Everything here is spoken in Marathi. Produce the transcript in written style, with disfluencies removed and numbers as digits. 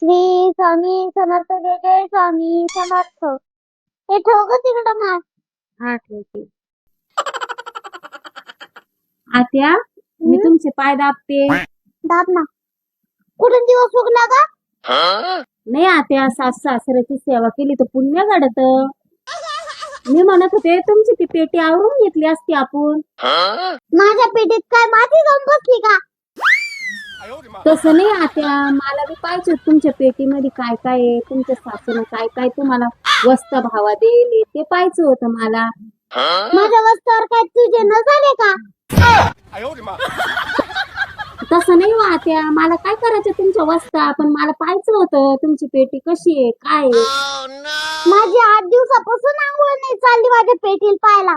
श्री स्वामी समर्थ जय स्वामी समर्थ. हे ठेव ग तिकडं मार. हा ठेवते. आत्या मी तुमचे पाय दाबते. दाब ना. कुठून दिवस उगला का? नाही आत्या, सासू सासऱ्याची सेवा केली तर पुण्य घडत. मी म्हणत होते तुमची ती पेटी आवरून घेतली असती आपण. माझ्या पेटीत काय माती जाऊन बसली का? तसं नाही आत्या, मला बी पाहिजे तुमच्या पेटीमध्ये काय काय आहे, तुमच्या सासून काय काय तुम्हाला वस्तू भावा देईल ते पाहिजे होतं मला. माझ्या वस्तावर काय तुझे न झाले का? तसं नाही हो आत्या, मला काय करायचं तुमच्या वस्ता, पण मला पाहिजे होतं तुमची पेटी कशी आहे काय आहे. माझी 8 दिवसापासून आंघोळ नाही चालली माझ्या पेटीला पाहायला.